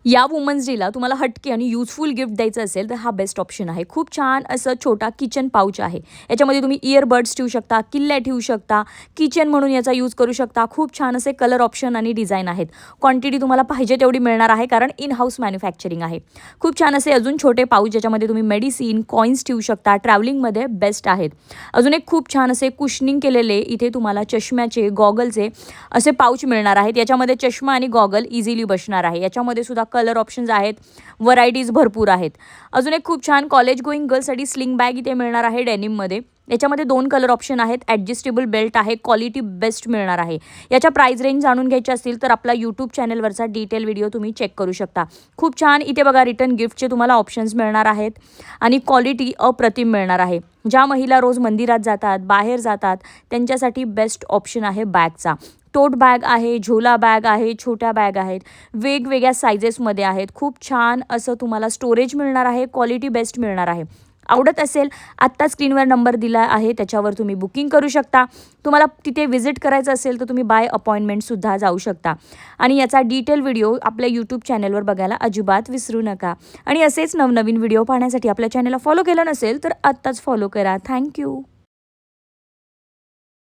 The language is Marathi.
या वुमन्स डेला तुम्हाला हटके आणि युजफुल गिफ्ट द्यायचं असेल तर हा बेस्ट ऑप्शन आहे. खूप छान असं छोटा किचन पाउच आहे. याच्यामध्ये तुम्ही इयरबड्स ठेवू शकता, किल्ल्या ठेवू शकता, किचन म्हणून याचा यूज करू शकता. खूप छान असे कलर ऑप्शन आणि डिझाईन आहेत. क्वांटिटी तुम्हाला पाहिजे तेवढी मिळणार आहे कारण इन हाऊस मॅन्युफॅक्चरिंग आहे. खूप छान असे अजून छोटे पाउच ज्याच्यामध्ये तुम्ही मेडिसिन, कॉईन्स ठेवू शकता. ट्रॅव्हलिंगमध्ये बेस्ट आहेत. अजून एक खूप छान असे कुशनिंग केलेले इथे तुम्हाला चष्म्याचे, गॉगलचे असे पाउच मिळणार आहेत. याच्यामध्ये चष्मा आणि गॉगल इझिली बसणार आहे. याच्यामध्ये सुद्धा कलर ऑप्शन्स आहेत, व्हरायटीज भरपूर आहेत. अजून एक खूप छान कॉलेज गोईंग गर्ल्ससाठी स्लिंग बॅग इथे मिळणार आहे डेनिममध्ये. याच्यामध्ये 2 कलर ऑप्शन आहेत. ॲडजस्टेबल बेल्ट आहे, क्वालिटी बेस्ट मिळणार आहे. याच्या प्राइस रेंज जाणून घ्यायची असतील तर आपला यूट्यूब चॅनलवरचा डिटेल व्हिडिओ तुम्ही चेक करू शकता. खूप छान इथे बघा रिटर्न गिफ्टचे तुम्हाला ऑप्शन्स मिळणार आहेत आणि क्वालिटी अप्रतिम मिळणार आहे. ज्या महिला रोज मंदिरात जातात, बाहेर जातात त्यांच्यासाठी बेस्ट ऑप्शन आहे बॅगचा. टोट बॅग आहे, झोला बॅग आहे, छोट्या बॅग आहेत, वेगवेगळ्या सायझेसमध्ये आहेत. खूप छान असं तुम्हाला स्टोरेज मिळणार आहे, क्वालिटी बेस्ट मिळणार आहे. आवडत असेल आत्ता स्क्रीनवर नंबर दिला आहे त्याच्यावर तुम्ही बुकिंग करू शकता. तुम्हाला तिथे व्हिजिट करायचं असेल तर तुम्ही बाय अपॉइंटमेंटसुद्धा जाऊ शकता. आणि याचा डिटेल व्हिडिओ आपल्या यूट्यूब चॅनलवर बघायला अजिबात विसरू नका. आणि असेच नवनवीन व्हिडिओ पाहण्यासाठी आपल्या चॅनलला फॉलो केलं नसेल तर आत्ताच फॉलो करा. थँक्यू.